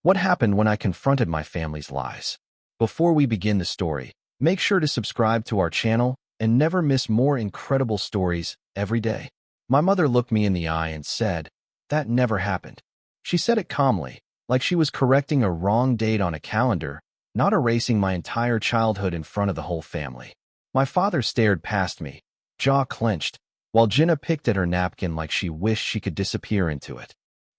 What happened when I confronted my family's lies? Before we begin the story, make sure to subscribe to our channel and never miss more incredible stories every day. My mother looked me in the eye and said, "That never happened." She said it calmly, like she was correcting a wrong date on a calendar, not erasing my entire childhood in front of the whole family. My father stared past me, jaw clenched, while Jenna picked at her napkin like she wished she could disappear into it.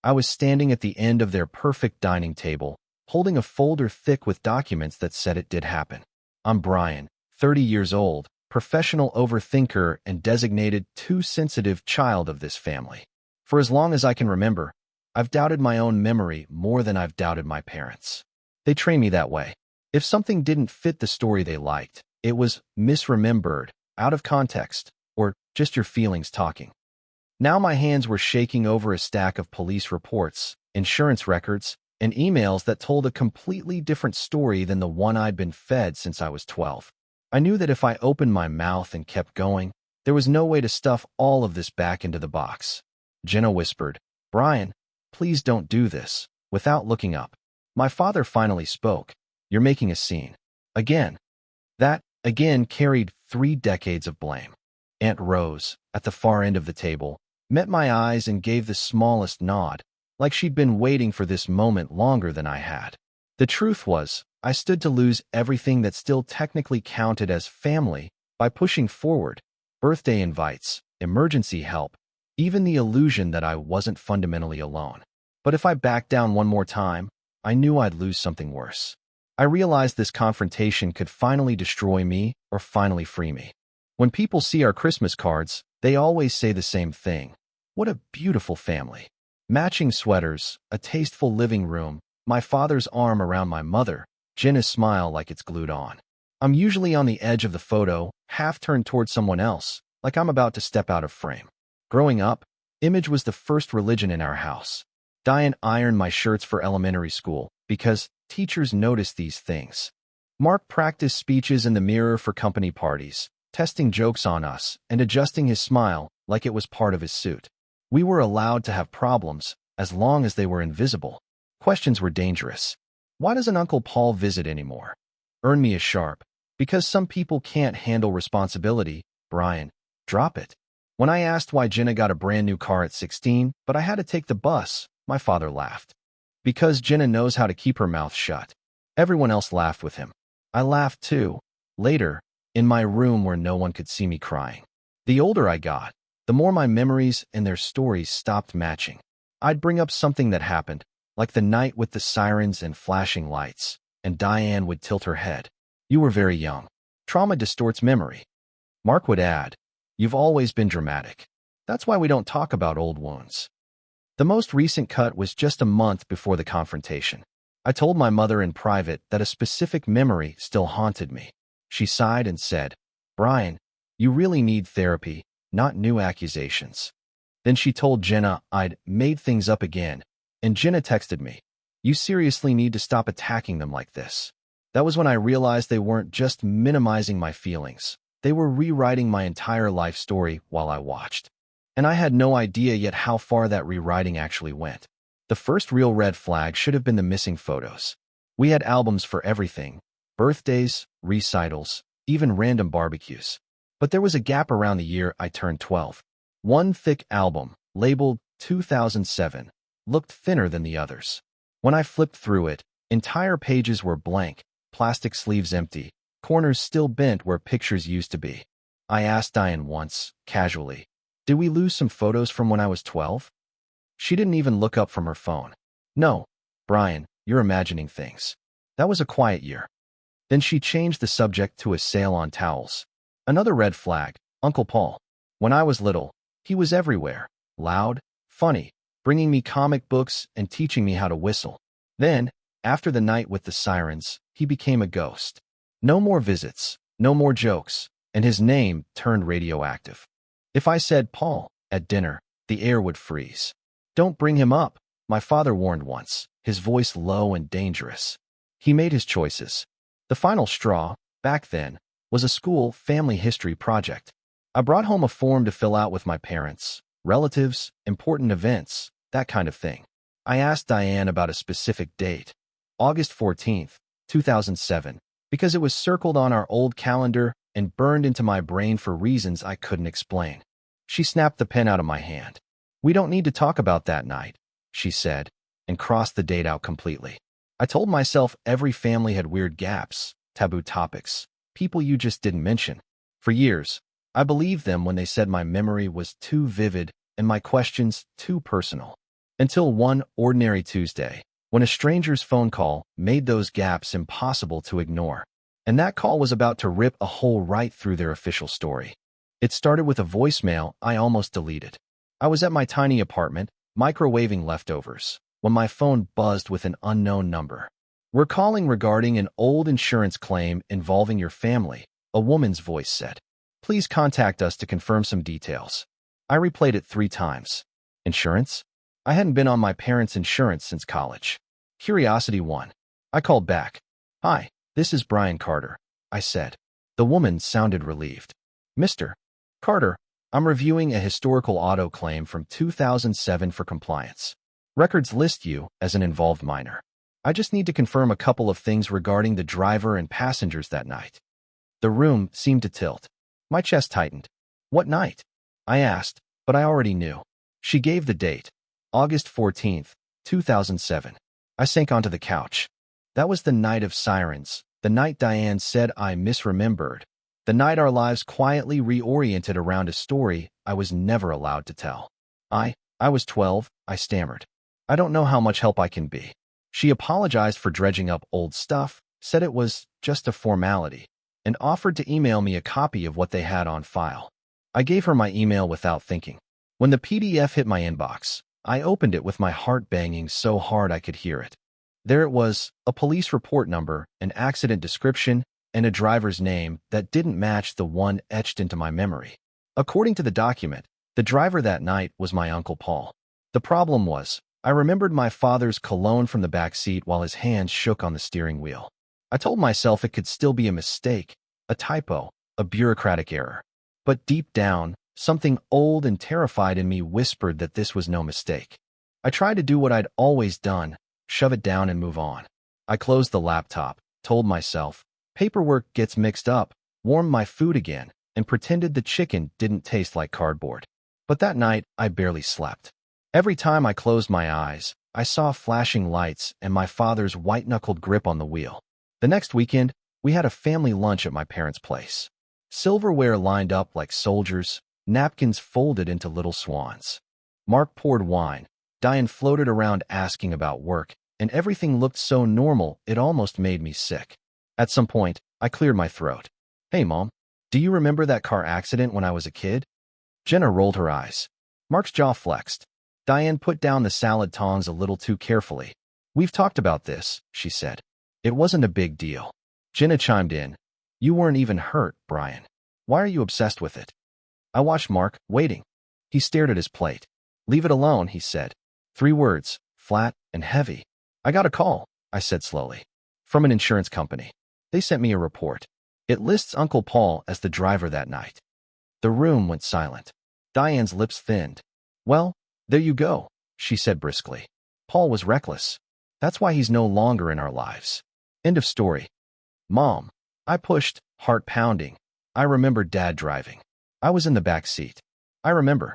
I was standing at the end of their perfect dining table, holding a folder thick with documents that said it did happen. I'm Brian, 30 years old, professional overthinker and designated too sensitive child of this family. For as long as I can remember, I've doubted my own memory more than I've doubted my parents. They trained me that way. If something didn't fit the story they liked, it was misremembered, out of context, or just your feelings talking. Now my hands were shaking over a stack of police reports, insurance records, and emails that told a completely different story than the one I'd been fed since I was 12. I knew that if I opened my mouth and kept going, there was no way to stuff all of this back into the box. Jenna whispered, "Brian, please don't do this," without looking up. My father finally spoke. "You're making a scene." Again. That, again, carried 3 decades of blame. Aunt Rose, at the far end of the table, met my eyes and gave the smallest nod, like she'd been waiting for this moment longer than I had. The truth was, I stood to lose everything that still technically counted as family by pushing forward: birthday invites, emergency help, even the illusion that I wasn't fundamentally alone. But if I backed down one more time, I knew I'd lose something worse. I realized this confrontation could finally destroy me or finally free me. When people see our Christmas cards, they always say the same thing. What a beautiful family. Matching sweaters, a tasteful living room, my father's arm around my mother, Jenna's smile like it's glued on. I'm usually on the edge of the photo, half turned toward someone else, like I'm about to step out of frame. Growing up, image was the first religion in our house. Diane ironed my shirts for elementary school because teachers noticed these things. Mark practiced speeches in the mirror for company parties, testing jokes on us and adjusting his smile like it was part of his suit. We were allowed to have problems as long as they were invisible. Questions were dangerous. Why doesn't Uncle Paul visit anymore? Earn me a sharp. Because some people can't handle responsibility. Brian, drop it. When I asked why Jenna got a brand new car at 16, but I had to take the bus, my father laughed. Because Jenna knows how to keep her mouth shut. Everyone else laughed with him. I laughed too. Later, in my room where no one could see me crying. The older I got, the more my memories and their stories stopped matching. I'd bring up something that happened, like the night with the sirens and flashing lights, and Diane would tilt her head. "You were very young. Trauma distorts memory." Mark would add, "You've always been dramatic. That's why we don't talk about old wounds." The most recent cut was just a month before the confrontation. I told my mother in private that a specific memory still haunted me. She sighed and said, "Brian, you really need therapy, not new accusations." Then she told Jenna I'd made things up again, and Jenna texted me, "You seriously need to stop attacking them like this." That was when I realized they weren't just minimizing my feelings. They were rewriting my entire life story while I watched. And I had no idea yet how far that rewriting actually went. The first real red flag should have been the missing photos. We had albums for everything: birthdays, recitals, even random barbecues. But there was a gap around the year I turned 12. One thick album, labeled 2007, looked thinner than the others. When I flipped through it, entire pages were blank, plastic sleeves empty, corners still bent where pictures used to be. I asked Diane once, casually, "Did we lose some photos from when I was 12? She didn't even look up from her phone. "No, Brian, you're imagining things. That was a quiet year." Then she changed the subject to a sale on towels. Another red flag: Uncle Paul. When I was little, he was everywhere, loud, funny, bringing me comic books and teaching me how to whistle. Then, after the night with the sirens, he became a ghost. No more visits, no more jokes, and his name turned radioactive. If I said Paul at dinner, the air would freeze. "Don't bring him up," my father warned once, his voice low and dangerous. He made his choices. The final straw, back then, was a school family history project. I brought home a form to fill out with my parents, relatives, important events, that kind of thing. I asked Diane about a specific date, August 14th, 2007, because it was circled on our old calendar and burned into my brain for reasons I couldn't explain. She snapped the pen out of my hand. "We don't need to talk about that night," she said, and crossed the date out completely. I told myself every family had weird gaps, taboo topics, people you just didn't mention. For years, I believed them when they said my memory was too vivid and my questions too personal. Until one ordinary Tuesday, when a stranger's phone call made those gaps impossible to ignore. And that call was about to rip a hole right through their official story. It started with a voicemail I almost deleted. I was at my tiny apartment, microwaving leftovers, when my phone buzzed with an unknown number. "We're calling regarding an old insurance claim involving your family," a woman's voice said. "Please contact us to confirm some details." I replayed it 3 times. Insurance? I hadn't been on my parents' insurance since college. Curiosity won. I called back. "Hi, this is Brian Carter," I said. The woman sounded relieved. "Mr. Carter, I'm reviewing a historical auto claim from 2007 for compliance. Records list you as an involved minor. I just need to confirm a couple of things regarding the driver and passengers that night." The room seemed to tilt. My chest tightened. "What night?" I asked, but I already knew. She gave the date, August 14th, 2007. I sank onto the couch. That was the night of sirens, the night Diane said I misremembered, the night our lives quietly reoriented around a story I was never allowed to tell. I was 12, I stammered. "I don't know how much help I can be." She apologized for dredging up old stuff, said it was just a formality, and offered to email me a copy of what they had on file. I gave her my email without thinking. When the PDF hit my inbox, I opened it with my heart banging so hard I could hear it. There it was, a police report number, an accident description, and a driver's name that didn't match the one etched into my memory. According to the document, the driver that night was my Uncle Paul. The problem was, I remembered my father's cologne from the back seat while his hands shook on the steering wheel. I told myself it could still be a mistake, a typo, a bureaucratic error. But deep down, something old and terrified in me whispered that this was no mistake. I tried to do what I'd always done, shove it down and move on. I closed the laptop, told myself, paperwork gets mixed up, warmed my food again, and pretended the chicken didn't taste like cardboard. But that night, I barely slept. Every time I closed my eyes, I saw flashing lights and my father's white-knuckled grip on the wheel. The next weekend, we had a family lunch at my parents' place. Silverware lined up like soldiers, napkins folded into little swans. Mark poured wine, Diane floated around asking about work, and everything looked so normal it almost made me sick. At some point, I cleared my throat. "Hey, Mom, do you remember that car accident when I was a kid?" Jenna rolled her eyes. Mark's jaw flexed. Diane put down the salad tongs a little too carefully. "We've talked about this," she said. "It wasn't a big deal." Jenna chimed in. "You weren't even hurt, Brian. Why are you obsessed with it?" I watched Mark, waiting. He stared at his plate. "Leave it alone," he said. 3 words, flat and heavy. "I got a call," I said slowly. "From an insurance company. They sent me a report. It lists Uncle Paul as the driver that night." The room went silent. Diane's lips thinned. "Well, there you go," she said briskly. "Paul was reckless. That's why he's no longer in our lives. End of story." "Mom," I pushed, heart pounding. "I remember Dad driving. I was in the back seat. I remember."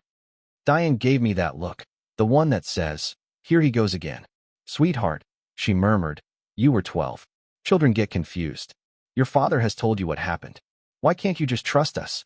Diane gave me that look, the one that says, "Here he goes again." "Sweetheart," she murmured, "you were 12. Children get confused. Your father has told you what happened. Why can't you just trust us?"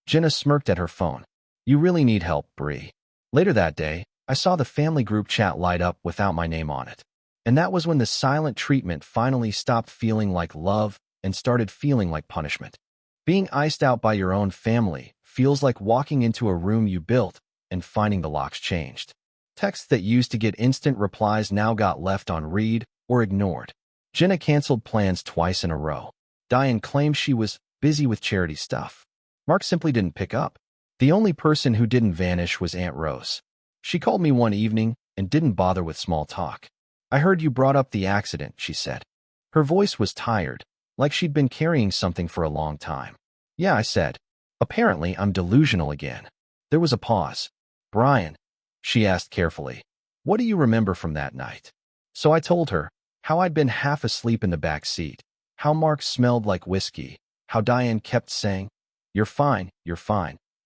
Jenna smirked at her phone. "You really need help, Bree." Later that day, I saw the family group chat light up without my name on it. And that was when the silent treatment finally stopped feeling like love and started feeling like punishment. Being iced out by your own family feels like walking into a room you built and finding the locks changed. Texts that used to get instant replies now got left on read or ignored. Jenna canceled plans twice in a row. Diane claimed she was busy with charity stuff. Mark simply didn't pick up. The only person who didn't vanish was Aunt Rose. She called me one evening and didn't bother with small talk. "I heard you brought up the accident," she said. Her voice was tired, like she'd been carrying something for a long time. "Yeah," I said. "Apparently, I'm delusional again." There was a pause. "Brian," she asked carefully, What do you remember from that night? So I told her how I'd been half asleep in the back seat, how Mark smelled like whiskey, how Diane kept saying, you're fine,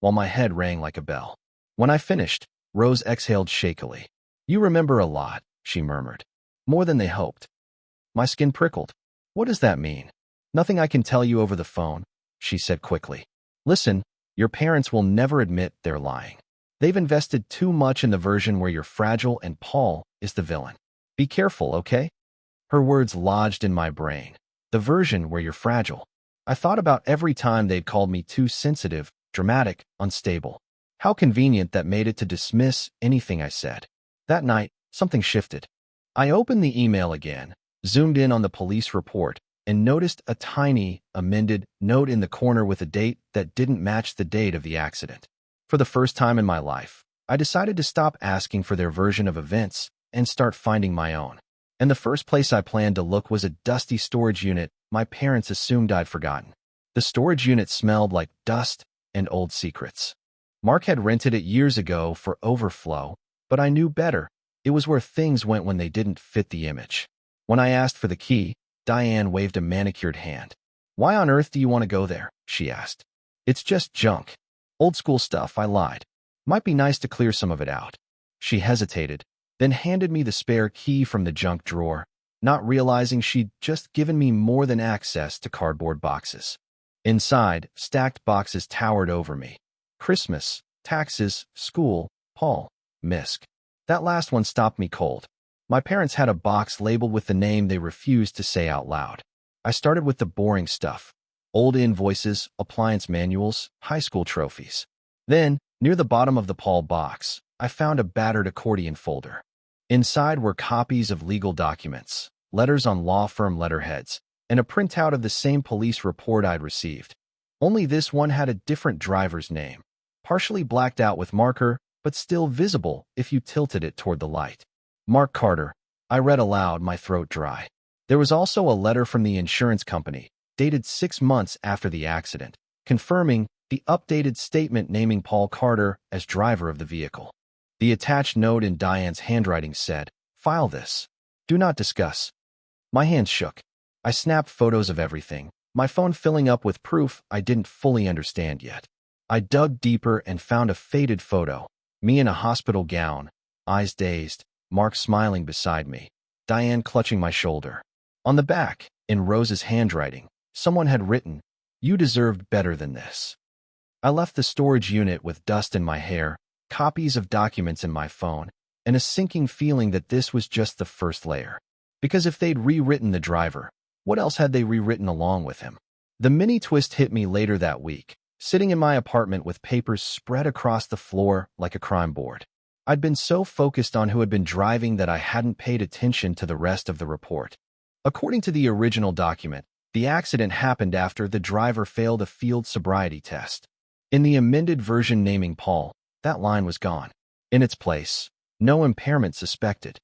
while my head rang like a bell. When I finished, Rose exhaled shakily. You remember a lot, she murmured. More than they hoped. My skin prickled. What does that mean? Nothing I can tell you over the phone, she said quickly. Listen, your parents will never admit they're lying. They've invested too much in the version where you're fragile and Paul is the villain. Be careful, okay? Her words lodged in my brain. The version where you're fragile. I thought about every time they'd called me too sensitive, dramatic, unstable. How convenient that made it to dismiss anything I said. That night, something shifted. I opened the email again, zoomed in on the police report, and noticed a tiny, amended note in the corner with a date that didn't match the date of the accident. For the first time in my life, I decided to stop asking for their version of events and start finding my own. And the first place I planned to look was a dusty storage unit my parents assumed I'd forgotten. The storage unit smelled like dust and old secrets. Mark had rented it years ago for overflow, but I knew better. It was where things went when they didn't fit the image. When I asked for the key, Diane waved a manicured hand. Why on earth do you want to go there? She asked. It's just junk. Old school stuff, I lied. Might be nice to clear some of it out. She hesitated, then handed me the spare key from the junk drawer, not realizing she'd just given me more than access to cardboard boxes. Inside, stacked boxes towered over me. Christmas, taxes, school, Paul, misc. That last one stopped me cold. My parents had a box labeled with the name they refused to say out loud. I started with the boring stuff. Old invoices, appliance manuals, high school trophies. Then, near the bottom of the Paul box, I found a battered accordion folder. Inside were copies of legal documents, letters on law firm letterheads, and a printout of the same police report I'd received. Only this one had a different driver's name, partially blacked out with marker, but still visible if you tilted it toward the light. Mark Carter. I read aloud, my throat dry. There was also a letter from the insurance company, dated 6 months after the accident, confirming the updated statement naming Paul Carter as driver of the vehicle. The attached note in Diane's handwriting said, "File this. Do not discuss." My hands shook. I snapped photos of everything, my phone filling up with proof I didn't fully understand yet. I dug deeper and found a faded photo, me in a hospital gown, eyes dazed, Mark smiling beside me, Diane clutching my shoulder. On the back, in Rose's handwriting, someone had written, "You deserved better than this." I left the storage unit with dust in my hair, copies of documents in my phone, and a sinking feeling that this was just the first layer. Because if they'd rewritten the driver, what else had they rewritten along with him? The mini twist hit me later that week, sitting in my apartment with papers spread across the floor like a crime board. I'd been so focused on who had been driving that I hadn't paid attention to the rest of the report. According to the original document, the accident happened after the driver failed a field sobriety test. In the amended version naming Paul, that line was gone. In its place, no impairment suspected.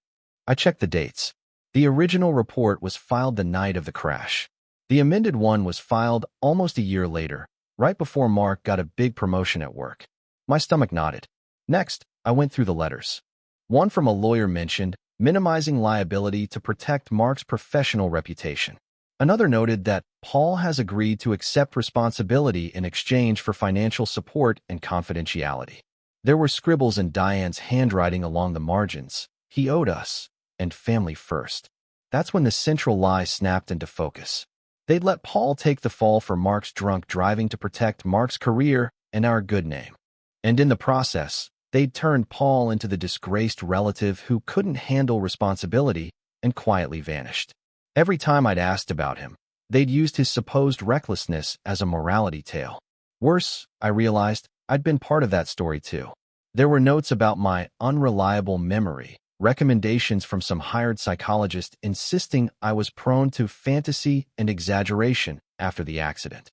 I checked the dates. The original report was filed the night of the crash. The amended one was filed almost a year later, right before Mark got a big promotion at work. My stomach nodded. Next, I went through the letters. One from a lawyer mentioned minimizing liability to protect Mark's professional reputation. Another noted that Paul has agreed to accept responsibility in exchange for financial support and confidentiality. There were scribbles in Diane's handwriting along the margins. He owed us, and family first. That's when the central lie snapped into focus. They'd let Paul take the fall for Mark's drunk driving to protect Mark's career and our good name. And in the process, they'd turned Paul into the disgraced relative who couldn't handle responsibility and quietly vanished. Every time I'd asked about him, they'd used his supposed recklessness as a morality tale. Worse, I realized, I'd been part of that story too. There were notes about my unreliable memory, recommendations from some hired psychologist insisting I was prone to fantasy and exaggeration after the accident.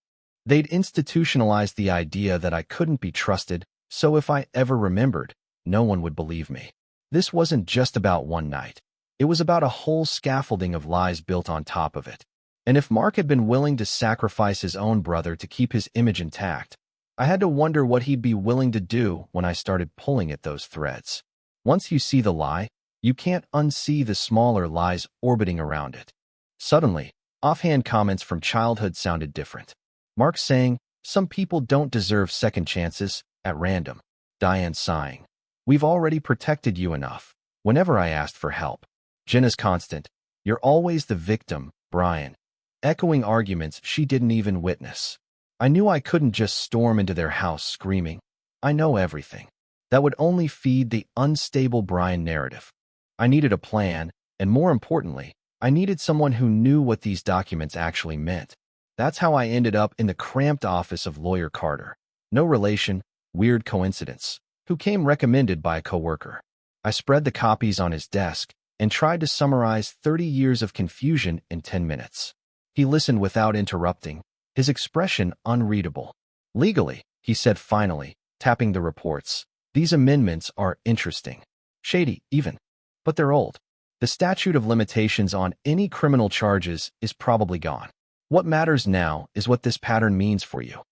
They'd institutionalized the idea that I couldn't be trusted, so if I ever remembered, no one would believe me. This wasn't just about one night. It was about a whole scaffolding of lies built on top of it. And if Mark had been willing to sacrifice his own brother to keep his image intact, I had to wonder what he'd be willing to do when I started pulling at those threads. Once you see the lie, You can't unsee the smaller lies orbiting around it. Suddenly, offhand comments from childhood sounded different. Mark saying, "Some people don't deserve second chances," at random. Diane sighing. "We've already protected you enough." Whenever I asked for help. Jenna's constant, "You're always the victim, Brian." Echoing arguments she didn't even witness. I knew I couldn't just storm into their house screaming, "I know everything." That would only feed the unstable Brian narrative. I needed a plan, and more importantly, I needed someone who knew what these documents actually meant. That's how I ended up in the cramped office of Lawyer Carter. No relation, weird coincidence, who came recommended by a coworker. I spread the copies on his desk and tried to summarize 30 years of confusion in 10 minutes. He listened without interrupting, his expression unreadable. "Legally," he said finally, tapping the reports, "these amendments are interesting. Shady, even. But they're old. The statute of limitations on any criminal charges is probably gone. What matters now is what this pattern means for you."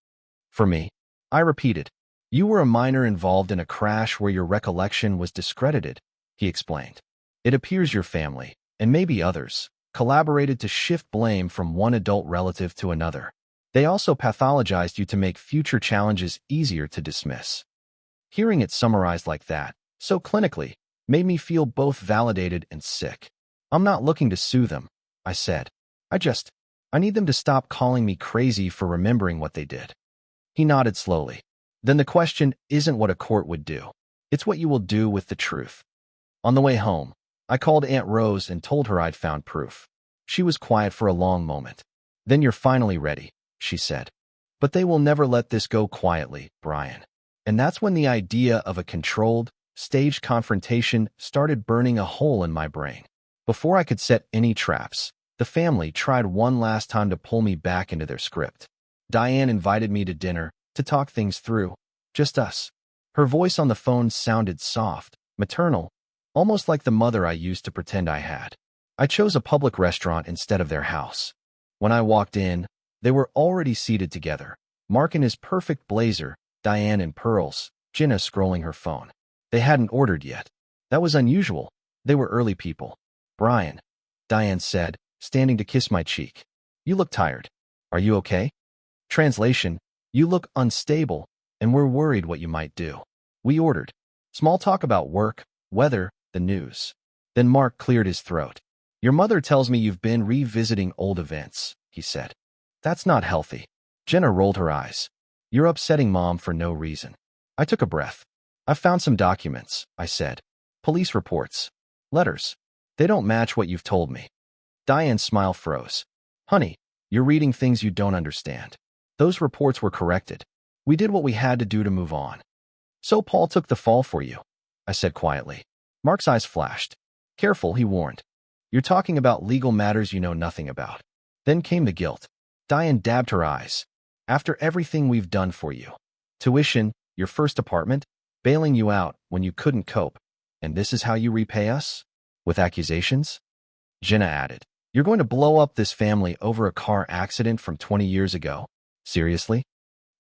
"For me?" I repeated. "You were a minor involved in a crash where your recollection was discredited," he explained. "It appears your family, and maybe others, collaborated to shift blame from one adult relative to another. They also pathologized you to make future challenges easier to dismiss." Hearing it summarized like that, so clinically, made me feel both validated and sick. "I'm not looking to sue them," I said. I need them to stop calling me crazy for remembering what they did." He nodded slowly. "Then the question isn't what a court would do. It's what you will do with the truth." On the way home, I called Aunt Rose and told her I'd found proof. She was quiet for a long moment. "Then you're finally ready," she said. "But they will never let this go quietly, Brian." And that's when the idea of a controlled, staged confrontation started burning a hole in my brain. Before I could set any traps, the family tried one last time to pull me back into their script. Diane invited me to dinner to talk things through, just us. Her voice on the phone sounded soft, maternal, almost like the mother I used to pretend I had. I chose a public restaurant instead of their house. When I walked in, they were already seated together. Mark in his perfect blazer, Diane in pearls, Jenna scrolling her phone. They hadn't ordered yet. That was unusual. They were early people. "Brian," Diane said, standing to kiss my cheek. "You look tired. Are you okay?" Translation: "You look unstable, and we're worried what you might do." We ordered. Small talk about work, weather, the news. Then Mark cleared his throat. "Your mother tells me you've been revisiting old events," he said. "That's not healthy." Jenna rolled her eyes. "You're upsetting Mom for no reason." I took a breath. "I've found some documents," I said. "Police reports. Letters. They don't match what you've told me." Diane's smile froze. "Honey, you're reading things you don't understand. Those reports were corrected. We did what we had to do to move on." "So Paul took the fall for you," I said quietly. Mark's eyes flashed. "Careful," he warned. "You're talking about legal matters you know nothing about." Then came the guilt. Diane dabbed her eyes. "After everything we've done for you. Tuition, your first apartment, bailing you out when you couldn't cope. And this is how you repay us? With accusations?" Jenna added, "You're going to blow up this family over a car accident from 20 years ago? Seriously?"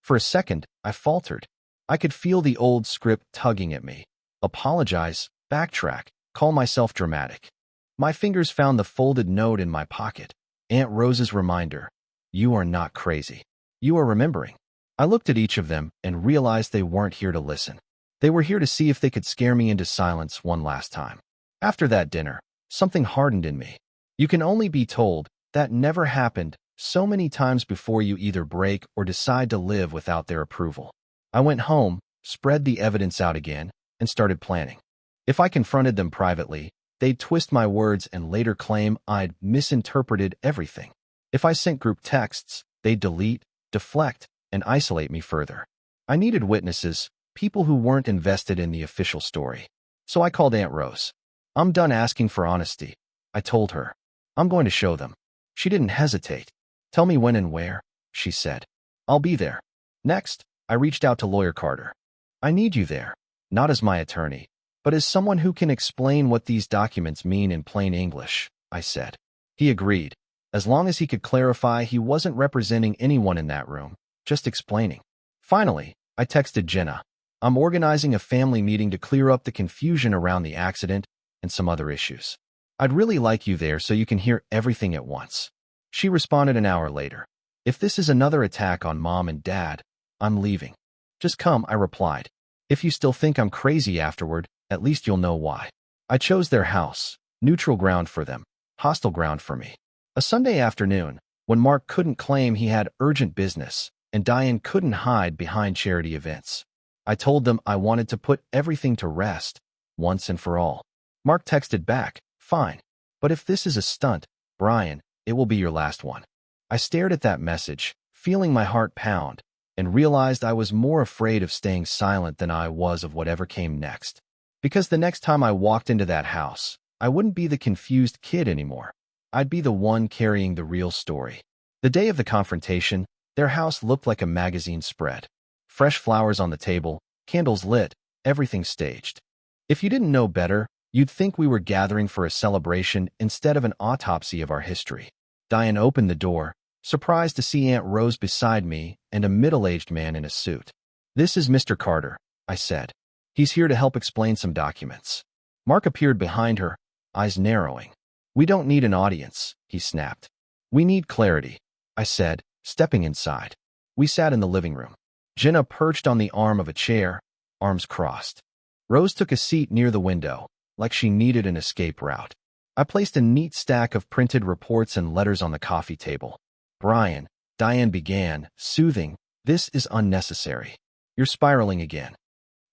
For a second, I faltered. I could feel the old script tugging at me. Apologize, backtrack, call myself dramatic. My fingers found the folded note in my pocket. Aunt Rose's reminder. "You are not crazy. You are remembering." I looked at each of them and realized they weren't here to listen. They were here to see if they could scare me into silence one last time. After that dinner, something hardened in me. You can only be told, "That never happened," so many times before you either break or decide to live without their approval. I went home, spread the evidence out again, and started planning. If I confronted them privately, they'd twist my words and later claim I'd misinterpreted everything. If I sent group texts, they'd delete, deflect, and isolate me further. I needed witnesses, people who weren't invested in the official story. So I called Aunt Rose. "I'm done asking for honesty," I told her. "I'm going to show them." She didn't hesitate. "Tell me when and where," she said. "I'll be there." Next, I reached out to Lawyer Carter. "I need you there, not as my attorney, but as someone who can explain what these documents mean in plain English," I said. He agreed, as long as he could clarify he wasn't representing anyone in that room, just explaining. Finally, I texted Jenna. "I'm organizing a family meeting to clear up the confusion around the accident, and some other issues. I'd really like you there so you can hear everything at once. She responded an hour later. If this is another attack on Mom and Dad, I'm leaving. Just come, I replied. If you still think I'm crazy afterward, at least you'll know why. I chose their house, neutral ground for them, hostile ground for me. A Sunday afternoon, when Mark couldn't claim he had urgent business, and Diane couldn't hide behind charity events. I told them I wanted to put everything to rest, once and for all. Mark texted back, fine. But if this is a stunt, Brian, it will be your last one. I stared at that message, feeling my heart pound, and realized I was more afraid of staying silent than I was of whatever came next. Because the next time I walked into that house, I wouldn't be the confused kid anymore. I'd be the one carrying the real story. The day of the confrontation, their house looked like a magazine spread. Fresh flowers on the table, candles lit, everything staged. If you didn't know better, you'd think we were gathering for a celebration instead of an autopsy of our history. Diane opened the door, surprised to see Aunt Rose beside me and a middle-aged man in a suit. This is Mr. Carter, I said. He's here to help explain some documents. Mark appeared behind her, eyes narrowing. We don't need an audience, he snapped. We need clarity, I said, stepping inside. We sat in the living room. Jenna perched on the arm of a chair, arms crossed. Rose took a seat near the window, like she needed an escape route. I placed a neat stack of printed reports and letters on the coffee table. Brian, Diane began, soothing, this is unnecessary. You're spiraling again.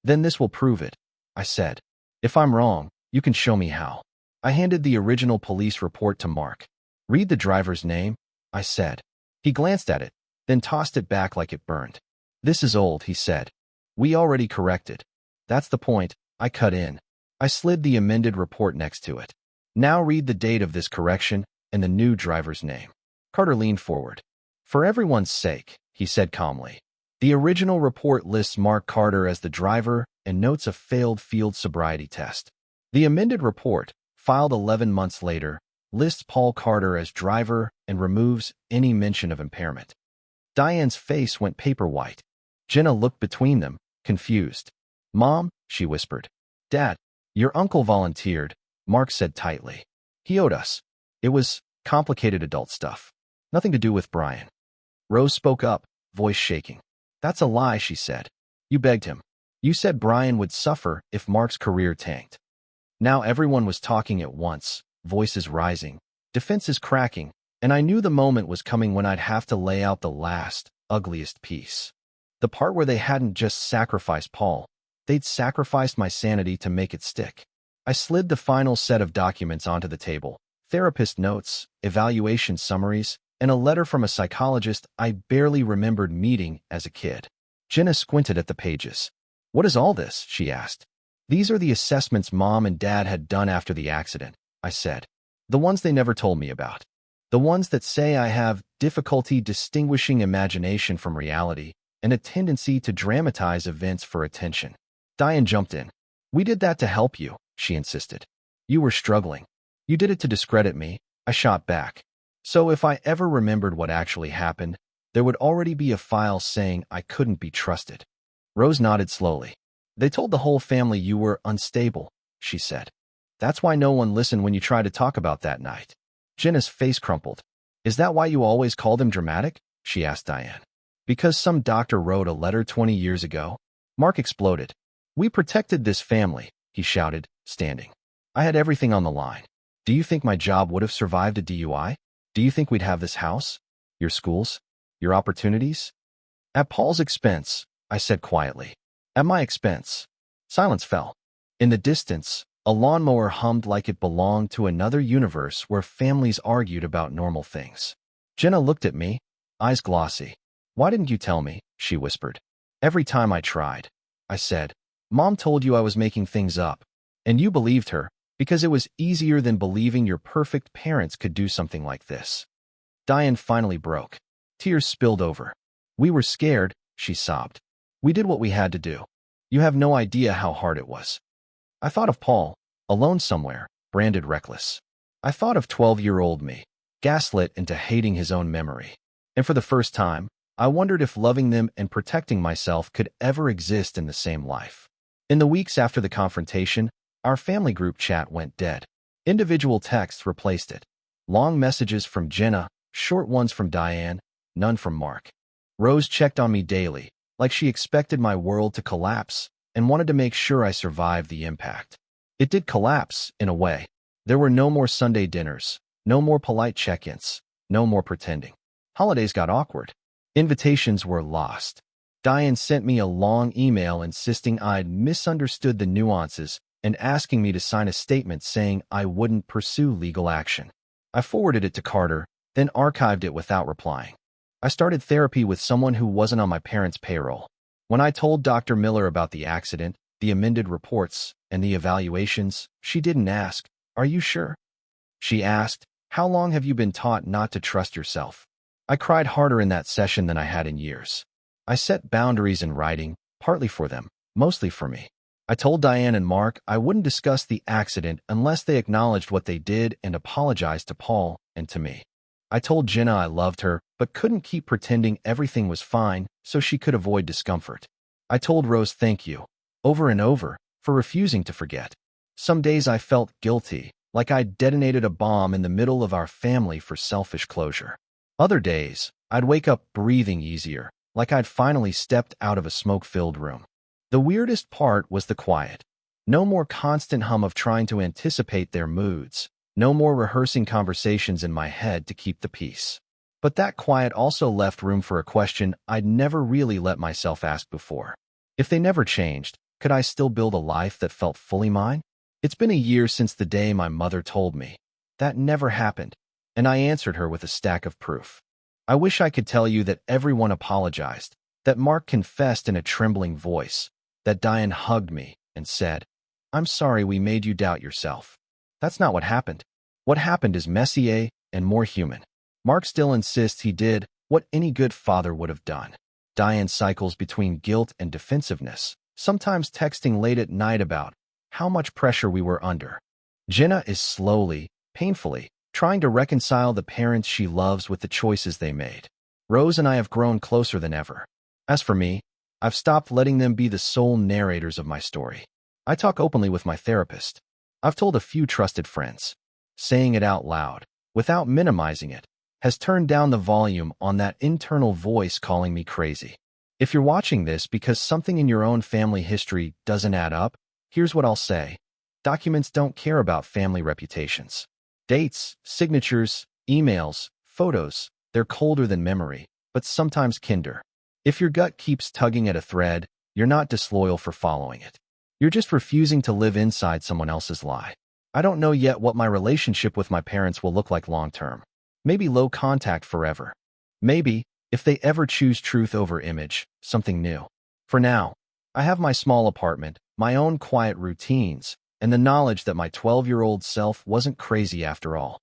Then this will prove it, I said. If I'm wrong, you can show me how. I handed the original police report to Mark. Read the driver's name, I said. He glanced at it, then tossed it back like it burned. This is old, he said. We already corrected. That's the point, I cut in. I slid the amended report next to it. Now read the date of this correction and the new driver's name. Carter leaned forward. For everyone's sake, he said calmly. The original report lists Mark Carter as the driver and notes a failed field sobriety test. The amended report, filed 11 months later, lists Paul Carter as driver and removes any mention of impairment. Diane's face went paper white. Jenna looked between them, confused. Mom, she whispered. Dad, your uncle volunteered, Mark said tightly. He owed us. It was complicated adult stuff. Nothing to do with Brian. Rose spoke up, voice shaking. That's a lie, she said. You begged him. You said Brian would suffer if Mark's career tanked. Now everyone was talking at once, voices rising, defenses cracking, and I knew the moment was coming when I'd have to lay out the last, ugliest piece. The part where they hadn't just sacrificed Paul, they'd sacrificed my sanity to make it stick. I slid the final set of documents onto the table, therapist notes, evaluation summaries, and a letter from a psychologist I barely remembered meeting as a kid. Jenna squinted at the pages. What is all this? She asked. These are the assessments Mom and Dad had done after the accident, I said. The ones they never told me about. The ones that say I have difficulty distinguishing imagination from reality and a tendency to dramatize events for attention. Diane jumped in. We did that to help you, she insisted. You were struggling. You did it to discredit me, I shot back. So if I ever remembered what actually happened, there would already be a file saying I couldn't be trusted. Rose nodded slowly. They told the whole family you were unstable, she said. That's why no one listened when you tried to talk about that night. Jenna's face crumpled. Is that why you always call them dramatic? She asked Diane. Because some doctor wrote a letter 20 years ago? Mark exploded. We protected this family, he shouted, standing. I had everything on the line. Do you think my job would have survived a DUI? Do you think we'd have this house? Your schools? Your opportunities? At Paul's expense, I said quietly. At my expense. Silence fell. In the distance, a lawnmower hummed like it belonged to another universe where families argued about normal things. Jenna looked at me, eyes glossy. Why didn't you tell me? She whispered. Every time I tried. I said, Mom told you I was making things up. And you believed her, because it was easier than believing your perfect parents could do something like this. Diane finally broke. Tears spilled over. We were scared, she sobbed. We did what we had to do. You have no idea how hard it was. I thought of Paul, alone somewhere, branded reckless. I thought of 12-year-old me, gaslit into hating his own memory. And for the first time, I wondered if loving them and protecting myself could ever exist in the same life. In the weeks after the confrontation, Our family group chat went dead. Individual texts replaced it. Long messages from Jenna, short ones from Diane, none from Mark. Rose checked on me daily, like she expected my world to collapse and wanted to make sure I survived the impact. It did collapse, in a way. There were no more Sunday dinners, no more polite check-ins, no more pretending. Holidays got awkward. Invitations were lost. Diane sent me a long email insisting I'd misunderstood the nuances and asking me to sign a statement saying I wouldn't pursue legal action. I forwarded it to Carter, then archived it without replying. I started therapy with someone who wasn't on my parents' payroll. When I told Dr. Miller about the accident, the amended reports, and the evaluations, she didn't ask, "Are you sure?" She asked, "How long have you been taught not to trust yourself?" I cried harder in that session than I had in years. I set boundaries in writing, partly for them, mostly for me. I told Diane and Mark I wouldn't discuss the accident unless they acknowledged what they did and apologized to Paul and to me. I told Jenna I loved her, but couldn't keep pretending everything was fine so she could avoid discomfort. I told Rose thank you, over and over, for refusing to forget. Some days I felt guilty, like I'd detonated a bomb in the middle of our family for selfish closure. Other days, I'd wake up breathing easier, like I'd finally stepped out of a smoke-filled room. The weirdest part was the quiet. No more constant hum of trying to anticipate their moods. No more rehearsing conversations in my head to keep the peace. But that quiet also left room for a question I'd never really let myself ask before. If they never changed, could I still build a life that felt fully mine? It's been a year since the day my mother told me. That never happened, and I answered her with a stack of proof. I wish I could tell you that everyone apologized, that Mark confessed in a trembling voice, that Diane hugged me and said, "I'm sorry we made you doubt yourself." That's not what happened. What happened is messier and more human. Mark still insists he did what any good father would have done. Diane cycles between guilt and defensiveness, sometimes texting late at night about how much pressure we were under. Jenna is slowly, painfully, trying to reconcile the parents she loves with the choices they made. Rose and I have grown closer than ever. As for me, I've stopped letting them be the sole narrators of my story. I talk openly with my therapist. I've told a few trusted friends. Saying it out loud, without minimizing it, has turned down the volume on that internal voice calling me crazy. If you're watching this because something in your own family history doesn't add up, here's what I'll say. Documents don't care about family reputations. Dates, signatures, emails, photos, they're colder than memory, but sometimes kinder. If your gut keeps tugging at a thread, you're not disloyal for following it. You're just refusing to live inside someone else's lie. I don't know yet what my relationship with my parents will look like long-term. Maybe low contact forever. Maybe, if they ever choose truth over image, something new. For now, I have my small apartment, my own quiet routines, and the knowledge that my 12-year-old self wasn't crazy after all.